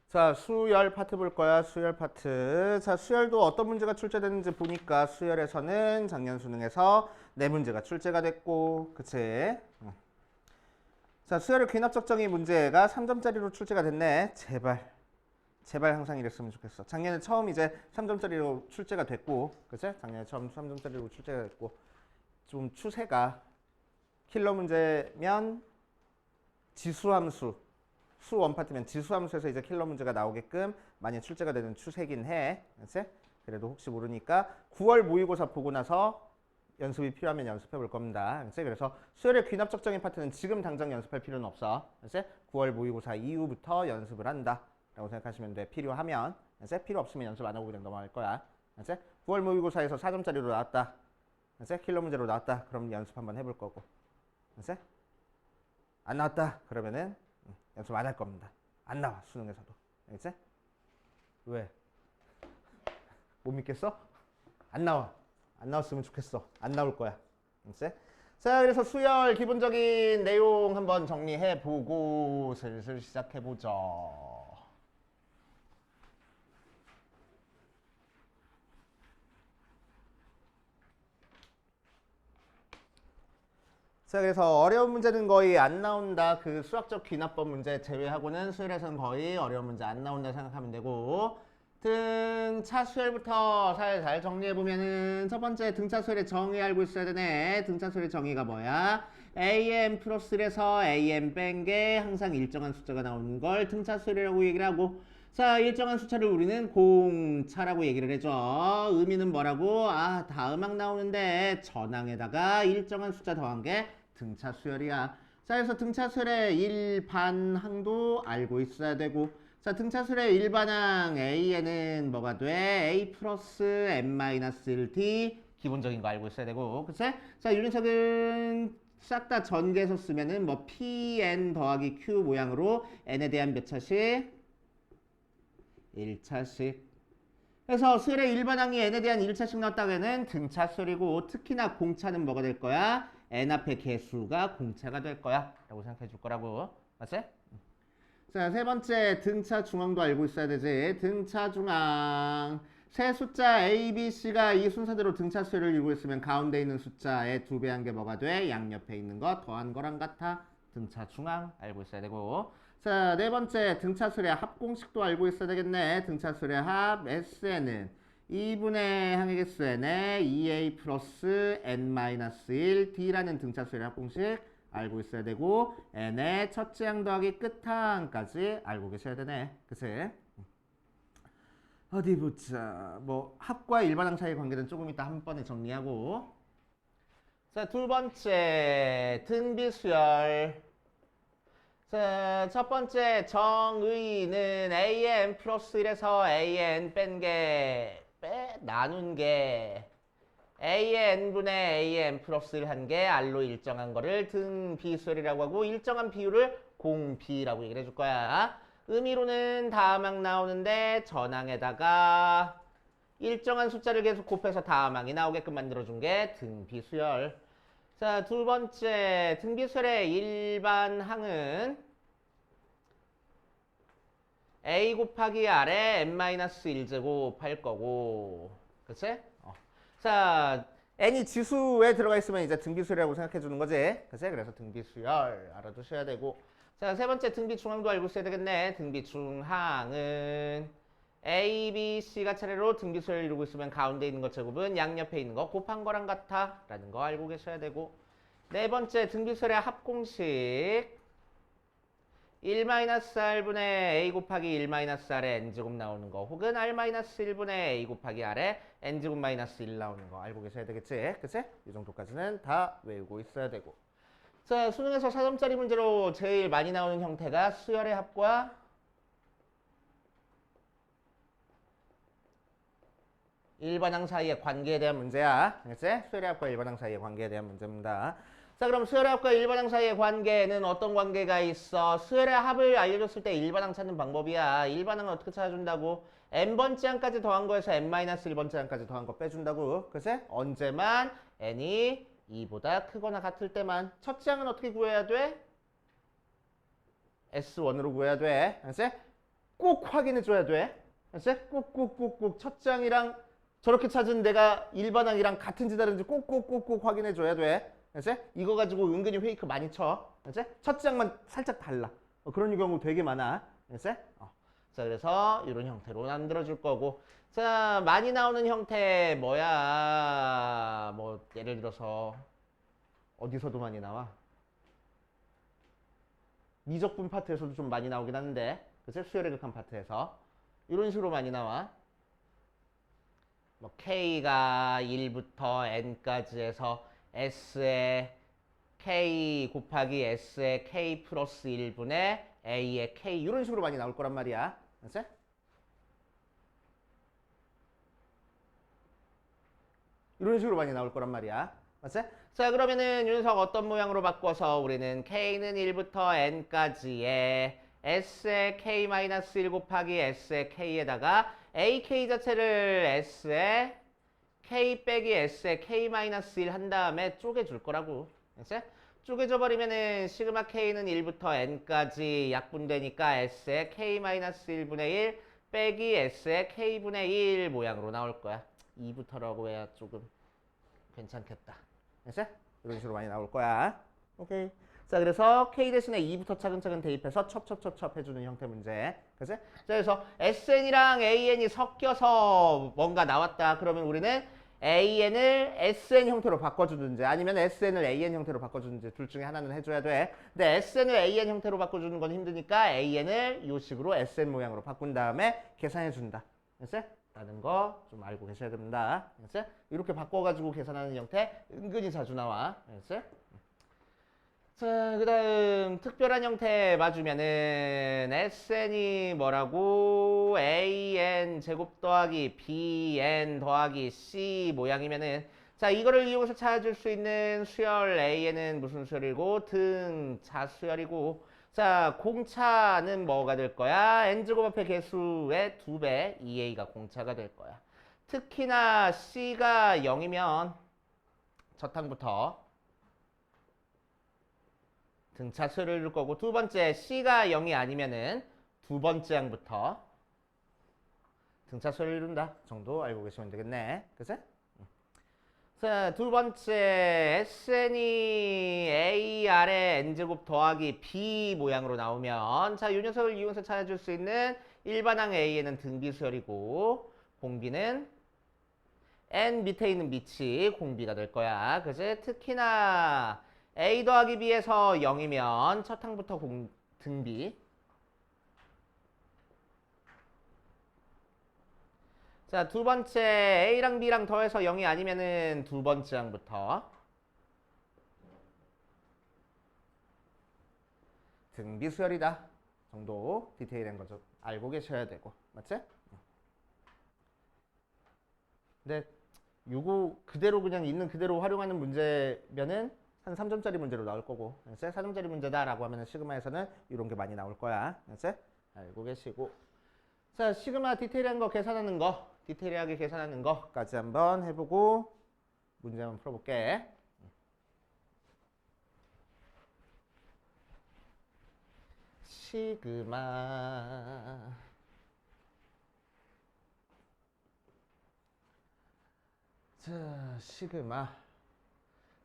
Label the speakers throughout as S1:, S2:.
S1: 자, 수열 파트 볼 거야. 수열 파트. 자, 수열도 어떤 문제가 출제됐는지 보니까 수열에서는 작년 수능에서 네 문제가 출제가 됐고, 그치? 자, 수열의 귀납적 정의 문제가 3점짜리로 출제가 됐네. 제발. 제발 항상 이랬으면 좋겠어. 작년에 처음 이제 3점짜리로 출제가 됐고, 그치? 작년에 처음 3점짜리로 출제가 됐고, 좀 추세가 킬러 문제면 지수함수, 수 원파트면 지수함수에서 이제 킬러 문제가 나오게끔 많이 출제가 되는 추세긴 해. 그치? 그래도 혹시 모르니까 9월 모의고사 보고 나서 연습이 필요하면 연습해 볼 겁니다. 그치? 그래서 수열의 귀납적 정의 파트는 지금 당장 연습할 필요는 없어. 그치? 9월 모의고사 이후부터 연습을 한다 라고 생각하시면 돼. 필요하면. 그치? 필요 없으면 연습 안 하고 그냥 넘어갈 거야. 그치? 9월 모의고사에서 4점짜리로 나왔다. 그치? 킬러 문제로 나왔다. 그럼 연습 한번 해볼 거고. 그치? 안 나왔다. 그러면은 연습 안 할 겁니다. 안 나와, 수능에서도. 알겠지? 왜? 못 믿겠어? 안 나와. 안 나왔으면 좋겠어. 안 나올 거야. 알겠지? 자, 그래서 수열 기본적인 내용 한번 정리해보고 슬슬 시작해보죠. 자, 그래서 어려운 문제는 거의 안 나온다. 그 수학적 귀납법 문제 제외하고는 수열에서는 거의 어려운 문제 안 나온다 생각하면 되고, 등차 수열부터 살살 정리해보면은 첫 번째 등차 수열의 정의 알고 있어야 되네. 등차 수열의 정의가 뭐야? am 플러스 1에서 am 뺀 게 항상 일정한 숫자가 나오는 걸 등차 수열이라고 얘기를 하고, 자, 일정한 숫자를 우리는 공차라고 얘기를 해줘. 의미는 뭐라고? 아, 다음항 나오는데 전항에다가 일정한 숫자 더한 게 등차 수열이야. 자, 그래서 등차 수열의 일반항도 알고 있어야 되고, 자, 등차 수열의 일반항 A에는 뭐가 돼? A 플러스 n-1t 기본적인 거 알고 있어야 되고, 그치? 자, 이 녀석은 싹 다 전개해서 쓰면은 뭐 pn 더하기 q 모양으로 n에 대한 몇 차씩? 1차씩. 그래서 수열의 일반항이 n에 대한 1차씩 나왔다면 등차 수열이고, 특히나 공차는 뭐가 될 거야? n 앞에 개수가 공차가 될 거야 라고 생각해 줄 거라고. 맞지? 자, 세 번째 등차 중앙도 알고 있어야 되지. 등차 중앙. 세 숫자 A, B, C가 이 순서대로 등차 수열을 이루고 있으면 가운데 있는 숫자의 2배 한 게 뭐가 돼? 양옆에 있는 거 더한 거랑 같아. 등차 중앙 알고 있어야 되고. 자, 네 번째 등차수의 합공식도 알고 있어야 되겠네. 등차수의 합 S는 2분의 항의 개수 n에 2a 플러스 n-1 d라는 등차수의 합공식 알고 있어야 되고, n의 첫째 항 더하기 끝항까지 알고 계셔야 되네. 그치? 어디 보자. 뭐 합과 일반항 사이의 관계는 조금 이따 한 번에 정리하고. 자, 두 번째 등비수열. 자, 첫 번째 정의는 an 플러스 1에서 an 뺀 게 나눈 게 an분의 an 플러스 1 한 게 r로 일정한 거를 등비수열이라고 하고, 일정한 비율을 공비라고 얘기를 해줄 거야. 의미로는 다음항 나오는데 전항에다가 일정한 숫자를 계속 곱해서 다음항이 나오게끔 만들어준 게 등비수열. 자, 두 번째 등비수열의 일반항은 a 곱하기 r에 n-1제곱 할 거고, 그치? 자, n이 지수에 들어가 있으면 이제 등비수열이라고 생각해 주는 거지. 그치? 그래서 등비수열 알아두셔야 되고. 자, 세 번째 등비중항도 알고 있어야 되겠네. 등비중항은 A, B, C가 차례로 등비수열을 이루고 있으면 가운데 있는 것 제곱은 양옆에 있는 거 곱한 거랑 같아 라는 거 알고 계셔야 되고, 네 번째 등비수열의 합공식 1-r분의 a 곱하기 1-r에 n제곱 나오는 거, 혹은 r-1분의 a 곱하기 r에 n제곱 마이너스 1 나오는 거 알고 계셔야 되겠지? 그치? 이 정도까지는 다 외우고 있어야 되고. 자, 수능에서 4점짜리 문제로 제일 많이 나오는 형태가 수열의 합과 일반항 사이의 관계에 대한 문제야. 알겠지? 수열의 합과 일반항 사이의 관계에 대한 문제입니다. 자, 그럼 수열의 합과 일반항 사이의 관계에는 어떤 관계가 있어? 수열의 합을 알려줬을 때 일반항 찾는 방법이야. 일반항을 어떻게 찾아준다고? n번째 항까지 더한 거에서 n-1번째 항까지 더한 거 빼준다고. 그치? 언제만 n이 2보다 크거나 같을 때만. 첫째 항은 어떻게 구해야 돼? S1으로 구해야 돼. 알았지? 꼭 확인해 줘야 돼. 알았지? 꾹꾹꾹꾹 첫 장이랑 저렇게 찾은 내가 일반항이랑 같은지 다른지 꼭꼭꼭꼭 확인해 줘야 돼. 알았지? 이거 가지고 은근히 페이크 많이 쳐. 알았지? 첫 장만 살짝 달라. 그런 경우 되게 많아. 알았지? 자, 그래서 이런 형태로 만들어 줄 거고. 자, 많이 나오는 형태 뭐야? 뭐 예를 들어서 어디서도 많이 나와? 미적분 파트에서도 좀 많이 나오긴 하는데, 그치? 수열의 극한 파트에서 이런 식으로 많이 나와. 뭐 K가 1부터 N까지 해서 S에 K 곱하기 S에 K 플러스 1분의 A에 K 이런 식으로 많이 나올 거란 말이야. 그치? 이런 식으로 많이 나올 거란 말이야. 맞지? 자, 그러면은 윤석 어떤 모양으로 바꿔서 우리는 K는 1부터 N까지의 S의 K-1 곱하기 S의 K에다가 AK 자체를 S의 K 빼기 S의 K-1 한 다음에 쪼개줄 거라고. 알았지? 쪼개져 버리면은 시그마 K는 1부터 N까지 약분되니까 S의 K-1분의 1 빼기 S의 K분의 1 모양으로 나올 거야. 2부터라고 해야 조금 괜찮겠다. 알았지? 이런 식으로 많이 나올 거야. 오케이. 자, 그래서 K 대신에 2부터 차근차근 대입해서 첩첩첩첩 해주는 형태 문제. 그치? 자, 그래서 SN이랑 AN이 섞여서 뭔가 나왔다. 그러면 우리는 AN을 SN 형태로 바꿔주든지 아니면 SN을 AN 형태로 바꿔주든지 둘 중에 하나는 해줘야 돼. 근데 SN을 AN 형태로 바꿔주는 건 힘드니까 AN을 이 식으로 SN 모양으로 바꾼 다음에 계산해준다. 알았지? 라는 거 좀 알고 계셔야 됩니다. 알았지? 이렇게 바꿔가지고 계산하는 형태 은근히 자주 나와. 알았지? 자, 그 다음 특별한 형태 봐주면은 SN이 뭐라고? AN 제곱 더하기 BN 더하기 C 모양이면은 자, 이거를 이용해서 찾아줄 수 있는 수열 AN은 무슨 수열이고 등차 수열이고 자, 공차는 뭐가 될 거야? N제곱 앞에 개수의 2배 2A가 공차가 될 거야. 특히나 C가 0이면 저탕부터 등차 수열을 줄 거고 두 번째 C가 0이 아니면은 두 번째 항부터 등차 수열을 이룬다 정도 알고 계시면 되겠네. 그치? 자, 두 번째 SN이 A 아래 N제곱 더하기 B 모양으로 나오면 자, 이 녀석을 이용해서 찾아줄 수 있는 일반항 A에는 등비 수열이고 공비는 N 밑에 있는 밑이 공비가 될 거야. 그치? 특히나 A 더하기 B에서 0이면 첫 항부터 등비. 자, 두 번째 A랑 B랑 더해서 0이 아니면은 두 번째 항부터 등비 수열이다 정도 디테일한 거 좀 알고 계셔야 되고 맞지? 근데 요거 그대로 그냥 있는 그대로 활용하는 문제면은 한 3점짜리 문제로 나올 거고 4점짜리 문제다라고 하면 시그마에서는 이런 게 많이 나올 거야. 알고 계시고 자, 시그마 디테일한 거 계산하는 거 디테일하게 계산하는 거까지 한번 해보고 문제 한번 풀어볼게. 시그마 자, 시그마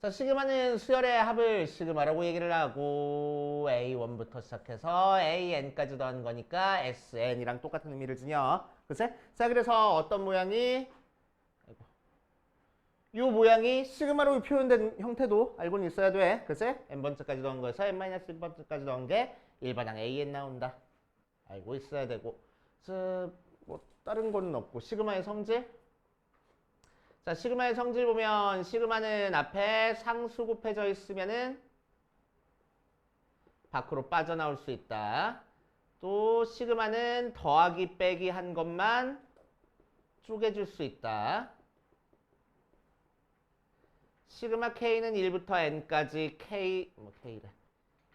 S1: 자, 시그마는 수열의 합을 시그마라고 얘기를 하고 A1부터 시작해서 AN까지 더한 거니까 SN이랑 똑같은 의미를 지녀. 그치? 자, 그래서 어떤 모양이 이 모양이 시그마로 표현된 형태도 알고는 있어야 돼. 그치? N번째까지 더한 거에서 N-1번째까지 더한 게 일반항 AN 나온다. 알고 있어야 되고 자, 뭐 다른 거는 없고 시그마의 성질 자, 시그마의 성질 보면 시그마는 앞에 상수 곱해져 있으면은 밖으로 빠져나올 수 있다. 또 시그마는 더하기 빼기 한 것만 쪼개줄 수 있다. 시그마 K는 1부터 N까지 K래.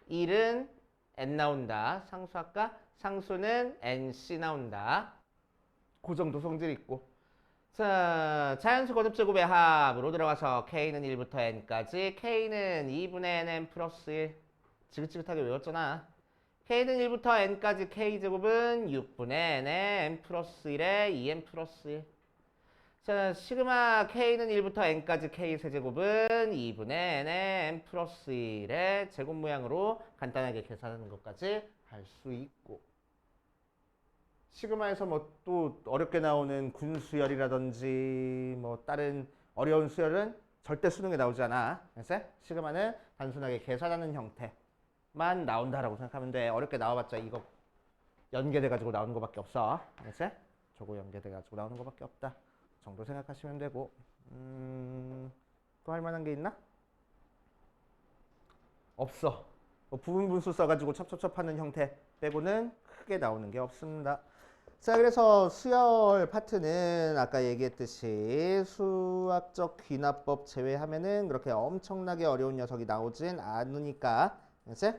S1: 1은 N 나온다. 상수 아까 상수는 NC 나온다. 그 정도 성질 있고. 자, 자연수 거듭제곱의 합으로 들어가서 K는 1부터 N까지 K는 2분의 NN 플러스 1 지긋지긋하게 외웠잖아. K는 1부터 N까지 K제곱은 6분의 N의 N 플러스 1에 2N 플러스 1. 자, 시그마 K는 1부터 N까지 K 세제곱은 2분의 N의 N 플러스 1의 제곱 모양으로 간단하게 계산하는 것까지 할 수 있고. 시그마에서 뭐 또 어렵게 나오는 군수열이라든지 뭐 다른 어려운 수열은 절대 수능에 나오지 않아. 그래서 시그마는 단순하게 계산하는 형태만 나온다라고 생각하면 돼. 어렵게 나와봤자 이거 연계돼 가지고 나오는 것밖에 없어. 그래서 저거 연계돼 가지고 나오는 것밖에 없다 정도 생각하시면 되고. 또 할 만한 게 있나? 없어. 뭐 부분 분수 써가지고 첩첩첩하는 형태 빼고는 크게 나오는 게 없습니다. 자, 그래서 수열 파트는 아까 얘기했듯이 수학적 귀납법 제외하면은 그렇게 엄청나게 어려운 녀석이 나오진 않으니까. 그치?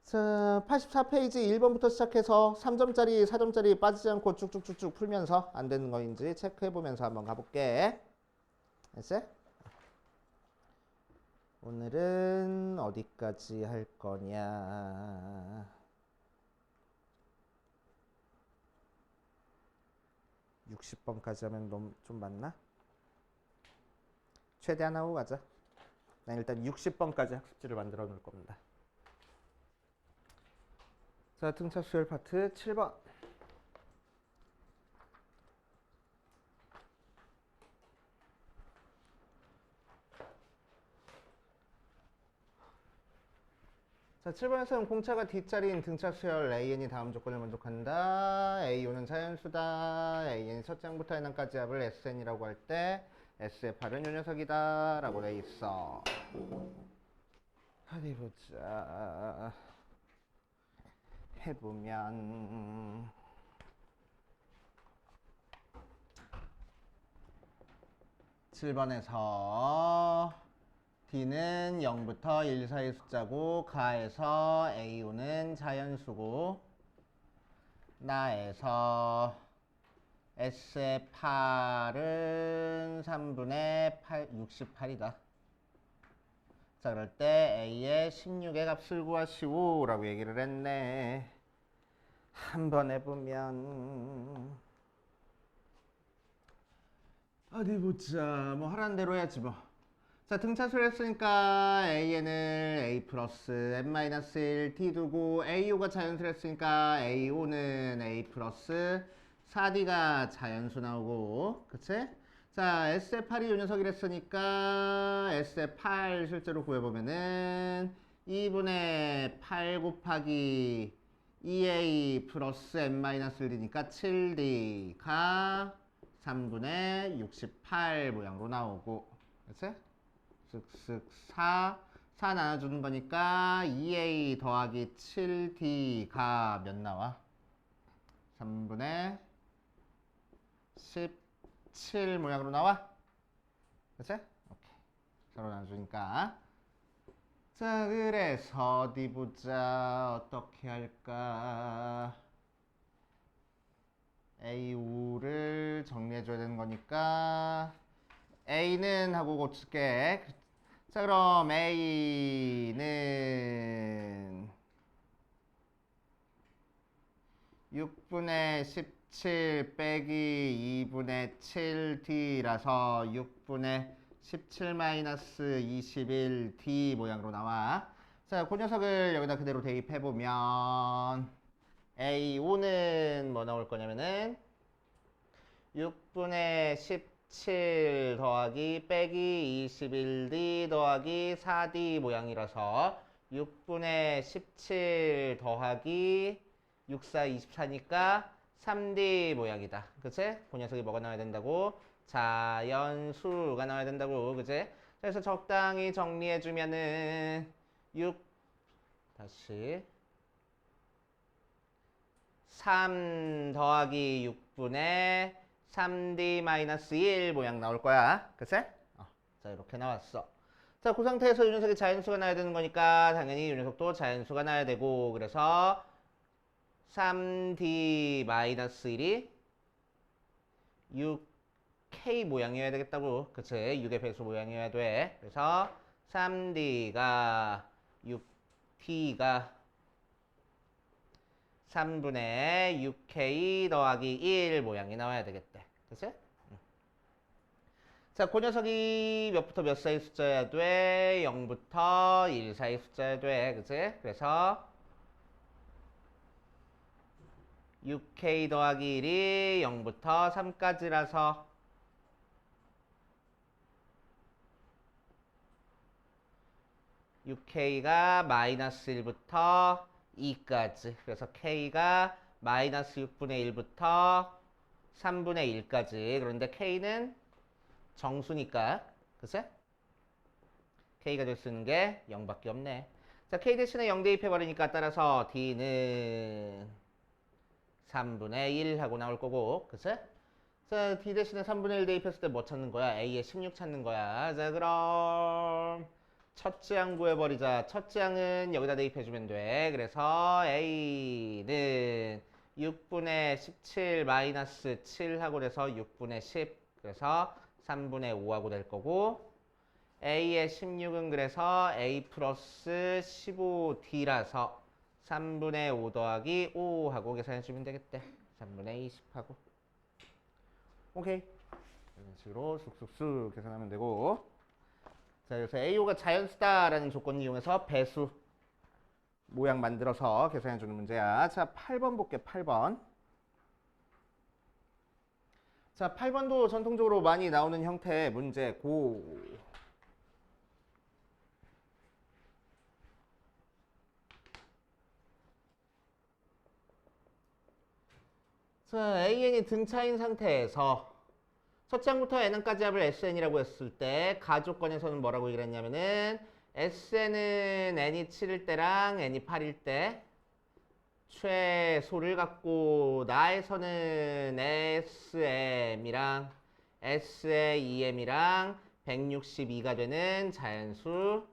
S1: 자, 84페이지 1번부터 시작해서 3점짜리, 4점짜리 빠지지 않고 쭉쭉쭉쭉 풀면서 안 되는 거인지 체크해보면서 한번 가볼게. 그치? 오늘은 어디까지 할 거냐? 60번까지 하면 너무 좀 많나? 최대한 하고 가자. 난 일단 60번까지 학습지를 만들어 놓을 겁니다. 자, 등차 수열 파트 7번. 자, 7번에서는 공차가 뒷자리인 등차 수열 AN이 다음 조건을 만족한다. AO는 자연수다. AN이 첫 장부터 n까지 합을 SN이라고 할 때 S의 8은 요 녀석이다 라고 돼 있어. 어디 보자. 해보면 (7번에서) D는 0부터 1 사이 숫자고 가에서 AO는 자연수고 나에서 S의 8은 3분의 8, 68이다. 자, 그럴 때 A의 16의 값을 구하시오 라고 얘기를 했네. 한번 해보면 어디 보자. 뭐 하라는 대로 해야지 뭐. 자, 등차수를 했으니까 AN을 A 플러스 N-1 D 두고 AO가 자연수를 했으니까 AO는 A 플러스 4D가 자연수 나오고, 그치? 자, S의 8이 요 녀석이라 했으니까 S의 8 실제로 구해보면은 2분의 8 곱하기 2A 플러스 N-1D니까 7D가 3분의 68 모양으로 나오고, 그치? 쓱쓱 4 나눠주는 거니까 2A 더하기 7D가 몇 나와? 3분의 17 모양으로 나와? 그치? 오케이. 서로 나눠주니까. 자, 그래서 어디 보자. 어떻게 할까? A5를 정리해줘야 되는 거니까 A는 하고 고칠게. 자, 그럼 A는 6분의 17 빼기 2분의 7D라서 6분의 17 마이너스 21D 모양으로 나와. 자, 그 녀석을 여기다 그대로 대입해보면 A5는 뭐 나올 거냐면은 6분의 17 더하기 빼기 21D 더하기 4D 모양이라서 6분의 17 더하기 6, 4, 24니까 3D 모양이다. 그치? 그 녀석이 뭐가 나와야 된다고? 자연수가 나와야 된다고. 그치? 그래서 적당히 정리해주면은 6 다시 3 더하기 6분의 3D-1 모양 나올 거야. 그치? 자, 이렇게 나왔어. 자, 그 상태에서 이 녀석이 자연수가 나야 되는 거니까 당연히 이 녀석도 자연수가 나야 되고, 그래서 3D-1이 6K 모양이어야 되겠다고. 그치? 6의 배수 모양이어야 돼. 그래서 3D가 6T가 3분의 6k 더하기 1 모양이 나와야 되겠대. 그치? 자, 그 녀석이 몇부터 몇 사이 숫자여야 돼? 0부터 1 사이 숫자여야 돼. 그치? 그래서 6k 더하기 1이 0부터 3까지라서 (6k가) 마이너스 1부터 2까지. 그래서 k가 마이너스 6분의 1부터 3분의 1까지. 그런데 k는 정수니까, 그치? k가 될 수 있는 게 0밖에 없네. 자, k 대신에 0 대입해버리니까 따라서 d는 3분의 1 하고 나올 거고, 그치? 자, d 대신에 3분의 1 대입했을 때 뭐 찾는 거야? a의 16 찾는 거야. 자, 그럼 첫째 항 구해버리자. 첫째 항은 여기다 대입해주면 돼. 그래서 a는 6분의 17 마이너스 7 하고 돼서 6분의 10. 그래서 3분의 5하고 될 거고, a의 16은 그래서 a 플러스 15d라서 3분의 5 더하기 5 하고 계산해주면 되겠대. 3분의 20 하고. 오케이. 이런 식으로 쑥쑥쑥 계산하면 되고. 자, 그래서 AO가 자연수다라는 조건을 이용해서 배수 모양 만들어서 계산해주는 문제야. 자, 8번 볼게, 8번. 자, 8번도 전통적으로 많이 나오는 형태의 문제고. 자, AN이 등차인 상태에서 첫째 항부터 n까지 합을 SN이라고 했을 때 가조건에서는 뭐라고 얘기를 했냐면은 SN은 n이 7일 때랑 n이 8일 때 최소를 갖고 나에서는 SM이랑 SAEM이랑 162가 되는 자연수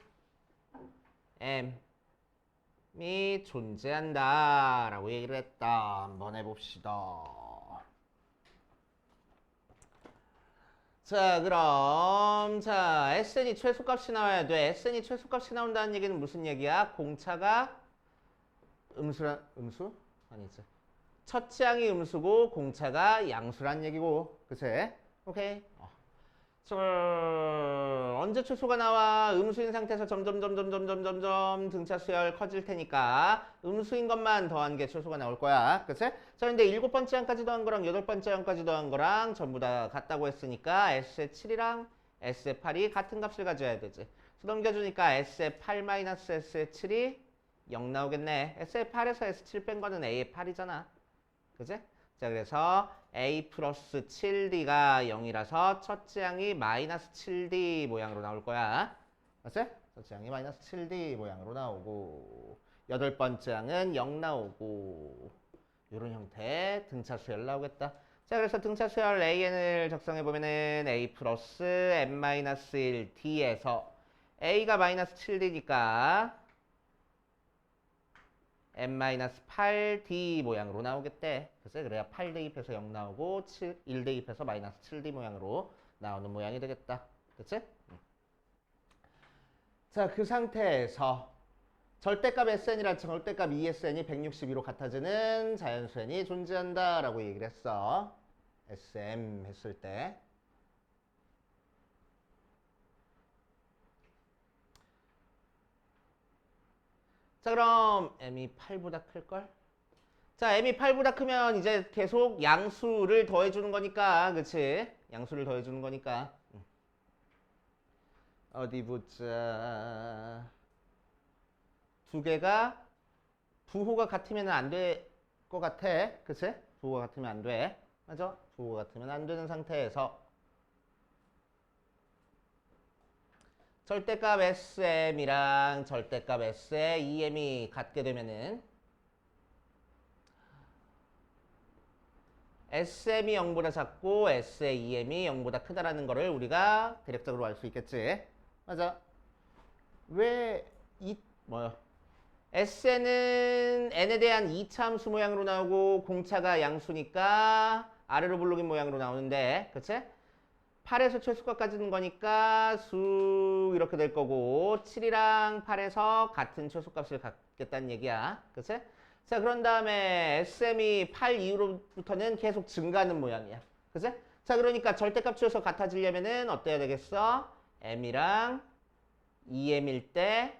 S1: M이 존재한다 라고 얘기를 했다. 한번 해봅시다. 자, 그럼 자 SN이 최소값이 나와야 돼. SN이 최소값이 나온다는 얘기는 무슨 얘기야? 공차가 음수? 아니지. 첫째 항이 음수고 공차가 양수란 얘기고. 그치? 오케이. 자, 언제 최소가 나와? 음수인 상태에서 점점 등차 수열 커질 테니까 음수인 것만 더한 게 최소가 나올 거야. 그치? 자, 근데 7번째 항까지 더한 거랑 8번째 항까지 더한 거랑 전부 다 같다고 했으니까 S의 7이랑 S의 8이 같은 값을 가져야 되지. 넘겨주니까 S의 8 마이너스 S의 7이 0 나오겠네. S의 8에서 S7 뺀 거는 A의 8이잖아. 그치? 자, 그래서 A 플러스 7D가 0이라서 첫째 항이 마이너스 7D 모양으로 나올 거야. 맞지? 첫째 항이 마이너스 7D 모양으로 나오고, 8번째 항은 0 나오고, 이런 형태의 등차 수열 나오겠다. 자, 그래서 등차 수열 AN을 작성해보면은 A 플러스 M 마이너스 1 D에서 A가 마이너스 7D니까 M-8D 모양으로 나오겠대. 그래서 그래야 8 대입해서 0 나오고 1 대입해서 마이너스 7D 모양으로 나오는 모양이 되겠다. 그치? 자, 그 상태에서 절대값 SN이랑 절대값 ESN이 162로 같아지는 자연수 N이 존재한다 라고 얘기를 했어. SM 했을 때. 자, 그럼 m이 8보다 클걸? 자, m이 8보다 크면 이제 계속 양수를 더해주는 거니까, 그치? 양수를 더해주는 거니까. 어디 보자. 두 개가 부호가 같으면 안 될 것 같아. 그치? 부호가 같으면 안 돼. 맞아? 부호가 같으면 안 되는 상태에서 절대값 SM이랑 절대값 S의 EM이 같게 되면은 SM이 0보다 작고 S의 EM이 0보다 크다라는 거를 우리가 대략적으로 알 수 있겠지. 맞아. 뭐야? SN은 N에 대한 2차 함수 모양으로 나오고 공차가 양수니까 아래로 블록인 모양으로 나오는데, 그치? 8에서 최소값까지는 거니까 수 이렇게 될 거고 7이랑 8에서 같은 최소값을 갖겠다는 얘기야. 그치? 자, 그런 다음에 SM이 8 이후로부터는 계속 증가하는 모양이야. 그치? 자, 그러니까 절대값 치워서 같아지려면은 어때야 되겠어? M이랑 2M일 때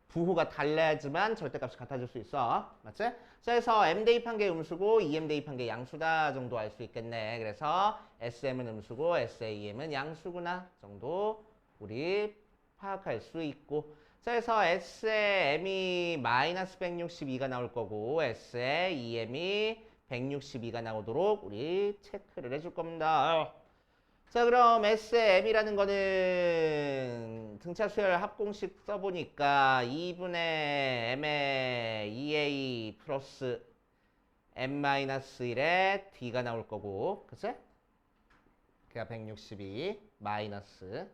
S1: 부호가 달라야지만 절대값이 같아질 수 있어. 맞지? 자, 그래서 M 대입한 게 음수고 2M 대입한 게 양수다 정도 알 수 있겠네. 그래서 SM은 음수고 SAM은 양수구나 정도 우리 파악할 수 있고. 자, 그래서 S의 M이 마이너스 162가 나올 거고 S의 2M이 162가 나오도록 우리 체크를 해줄 겁니다. 자, 그럼 S의 M이라는 거는 등차 수열 합공식 써보니까 2분의 M의 2A 플러스 M-1의 D가 나올 거고, 그치? 그가 162 마이너스.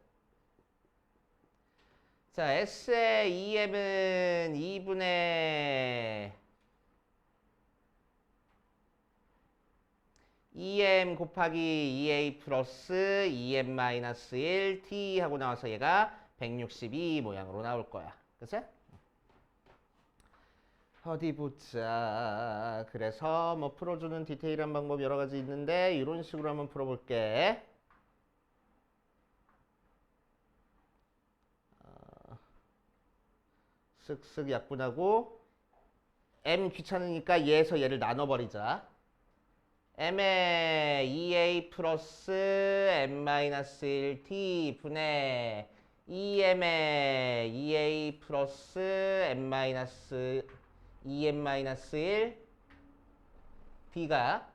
S1: 자, S의 2M은 2분의 2M 곱하기 2A 플러스 2M 마이너스 1 T 하고 나와서 얘가 162 모양으로 나올 거야. 그치? 어디 보자. 그래서 뭐 풀어주는 디테일한 방법 여러 가지 있는데 이런 식으로 한번 풀어볼게. 쓱쓱 약분하고 M 귀찮으니까 얘에서 얘를 나눠버리자. M의 2A 플러스 M-1 T분의 2M의 2A 플러스 M-2M-1 D가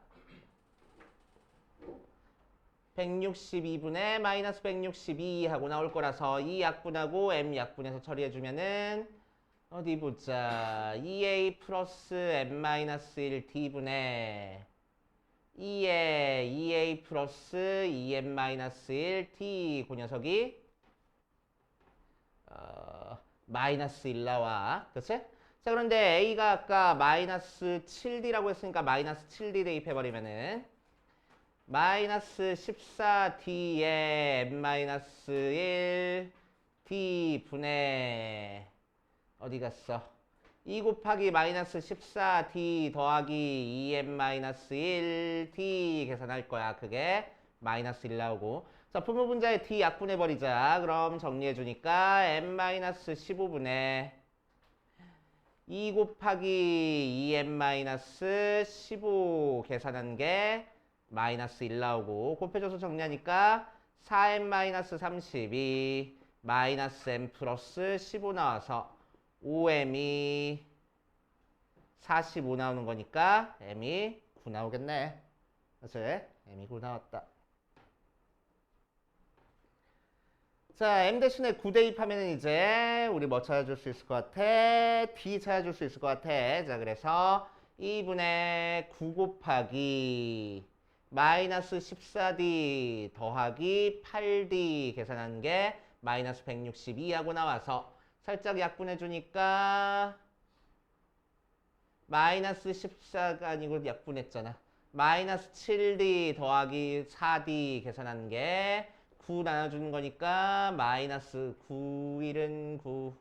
S1: 162분의 마이너스 162 하고 나올 거라서 이 약분하고 M 약분해서 처리해주면은 어디 보자. 2A 플러스 M-1 D분의 2의 2A 플러스 2M-1 T 그 녀석이 마이너스 1 나와. 그치? 자, 그런데 A가 아까 마이너스 7D라고 했으니까 마이너스 7D 대입해버리면은 마이너스 14D의 M-1 D 분의 어디 갔어? 2 곱하기 마이너스 14D 더하기 2M-1 D 계산할 거야. 그게 마이너스 1 나오고. 자, 분모분자에 D 약분해버리자. 그럼 정리해주니까 M-15분의 2 곱하기 2M-15 계산한 게 마이너스 1 나오고. 곱해줘서 정리하니까 4M-32 마이너스 M 플러스 15 나와서 5M이 45 나오는 거니까 M이 9 나오겠네. 그치? M이 9 나왔다. 자, M 대신에 9 대입하면 이제 우리 뭐 찾아줄 수 있을 것 같아? D 찾아줄 수 있을 것 같아. 자, 그래서 2분의 9 곱하기 마이너스 14D 더하기 8D 계산한 게 마이너스 162하고 나와서 살짝 약분해주니까 마이너스 14가 아니고 약분했잖아. 마이너스 7D 더하기 4D 계산한 게 9 나눠주는 거니까 마이너스 9, 1은 9,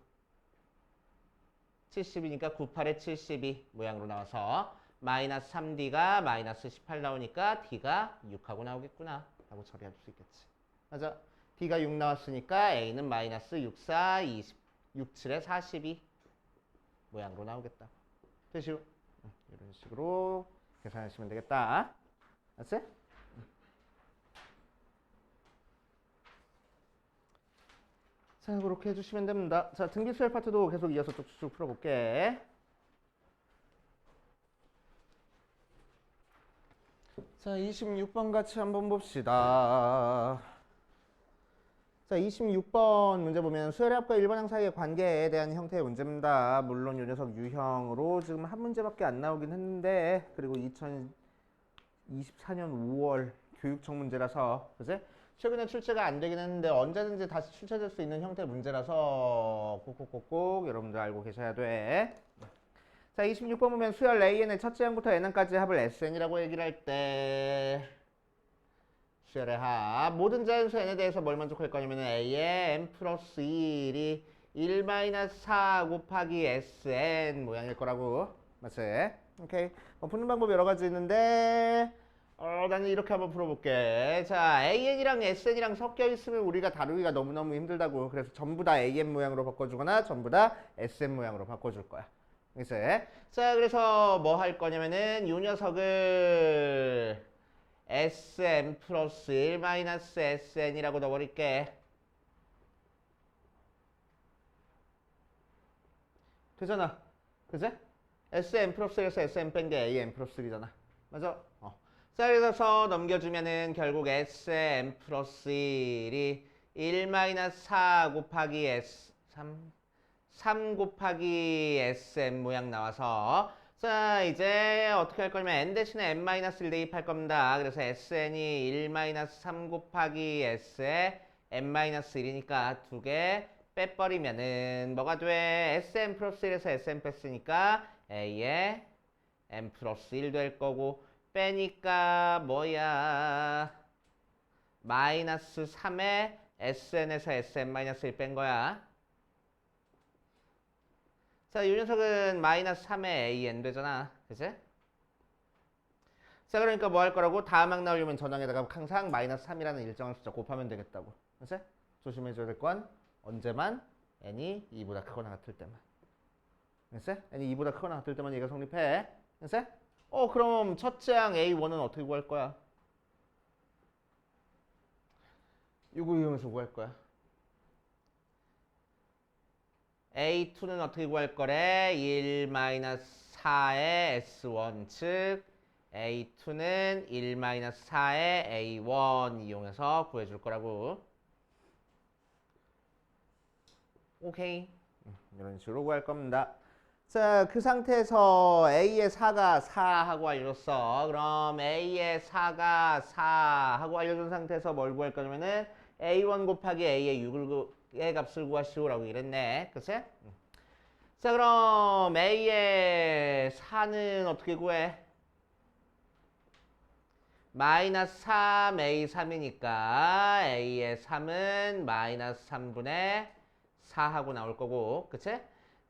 S1: 70이니까 9, 8에 72 모양으로 나와서 마이너스 3D가 마이너스 18 나오니까 D가 6하고 나오겠구나 하고 처리할 수 있겠지. 맞아. D가 6 나왔으니까 A는 마이너스 6, 4, 20 6, 7에 42 모양으로 나오겠다. 되시오? 이런 식으로 계산하시면 되겠다. 알았지? 자, 그렇게 해주시면 됩니다. 자, 등기수열 파트도 계속 이어서 쭉쭉 풀어볼게. 자, 26번 같이 한번 봅시다. 자, 26번 문제 보면 수열의 합과 일반항 사이의 관계에 대한 형태의 문제입니다. 물론 이 녀석 유형으로 지금 한 문제밖에 안 나오긴 했는데 그리고 2024년 5월 교육청 문제라서 그지? 최근에 출제가 안 되긴 했는데 언제든지 다시 출제될 수 있는 형태 문제라서 꼭꼭꼭꼭 여러분들 알고 계셔야 돼. 자, 26번 보면 수열 AN의 첫째 항부터 n항까지 합을 SN이라고 얘기를 할때 수열의 합. 모든 자연수 n에 대해서 뭘 만족할 거냐면 a의 n 플러스 1이 1-4 곱하기 sn 모양일 거라고. 맞지? 오케이. 푸는 방법 여러 가지 있는데 나는 이렇게 한번 풀어볼게. 자, AN이랑 SN이랑 섞여 있으면 우리가 다루기가 너무너무 힘들다고. 그래서 전부 다 AN 모양으로 바꿔주거나 전부 다 SN 모양으로 바꿔줄 거야. 이제 자, 그래서 뭐 할 거냐면은 이 녀석을 SM 플러스 1 마이너스 SN이라고 넣어버릴게. 되잖아. 그제? SM 플러스 1에서 SM 뺀 게 AN 플러스 1이잖아. 맞아? 자, 그래서 넘겨주면은 결국 SM 플러스 1이 1 마이너스 4 곱하기 S 3 곱하기 SM 모양 나와서 자, 이제 어떻게 할 거냐면 n 대신에 n-1 대입할 겁니다. 그래서 SN이 1-3 곱하기 S에 n-1이니까 두 개 빼버리면은 뭐가 돼? SM 플러스 1에서 SM 뺐으니까 A에 n 플러스 1 될 거고 빼니까 뭐야? 마이너스 3에 SN에서 SM-1 뺀 거야. 자, 이 녀석은 마이너스 3의 AN 되잖아. 그치? 자, 그러니까 뭐 할 거라고? 다음항 나오려면 전항에다가 항상 마이너스 3이라는 일정한 숫자 곱하면 되겠다고. 그치? 조심해줘야 될 건 언제만 n이 2보다 크거나 같을 때만. 그치? n이 2보다 크거나 같을 때만 얘가 성립해. 그치? 그럼 첫째 항 A1은 어떻게 구할 거야? 이거 이용해서 구할 거야. A2는 어떻게 구할 거래? 1-4의 S1 즉 A2는 1-4의 A1 이용해서 구해줄 거라고. 오케이. 이런 식으로 구할 겁니다. 자, 그 상태에서 A의 4가 4 하고 알려줬어. 그럼 A의 4가 4 하고 알려준 상태에서 뭘 구할 거냐면은 A1 곱하기 A의 6의 값을 구하시오라고 이랬네. 그치? 자, 그럼 A의 4는 어떻게 구해? 마이너스 3, A 3이니까 A의 3은 마이너스 3분의 4 하고 나올 거고. 그치?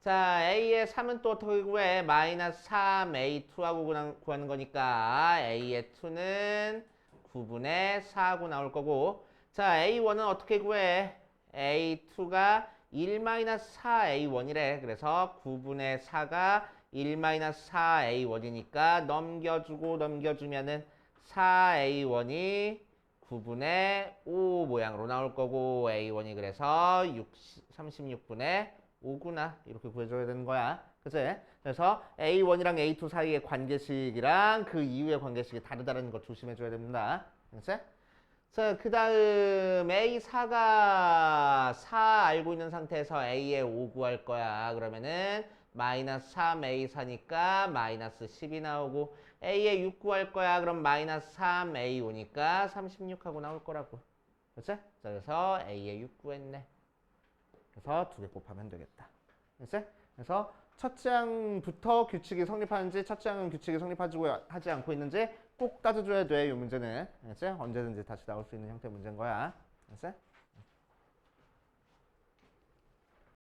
S1: 자, A의 3은 또 어떻게 구해? 마이너스 3, A2 하고 구하는 거니까 A의 2는 9분의 4 하고 나올 거고. 자, A1은 어떻게 구해? A2가 1-4A1이래. 그래서 9분의 4가 1-4A1이니까 넘겨주고 넘겨주면은 4A1이 9분의 5 모양으로 나올 거고 A1이 그래서 36분의 5구나. 이렇게 구해줘야 되는 거야. 그치? 그래서 A1이랑 A2 사이의 관계식이랑 그 이후의 관계식이 다르다는 거 조심해줘야 됩니다. 그치? 자, 그 다음 A4가 4 알고 있는 상태에서 A의 5 구할 거야. 그러면은 마이너스 3A4니까 마이너스 10이 나오고 A의 6 구할 거야. 그럼 마이너스 3A5니까 36하고 나올 거라고. 그치? 자, 그래서 A의 6 구했네. 그래서 두 개 곱하면 되겠다. 그치? 그래서 첫째 항부터 규칙이 성립하는지 첫째 항은 규칙이 성립하지 않고 있는지 꼭 따져줘야 돼. 이 문제는. 알겠지? 언제든지 다시 나올 수 있는 형태의 문제인 거야. 알겠지?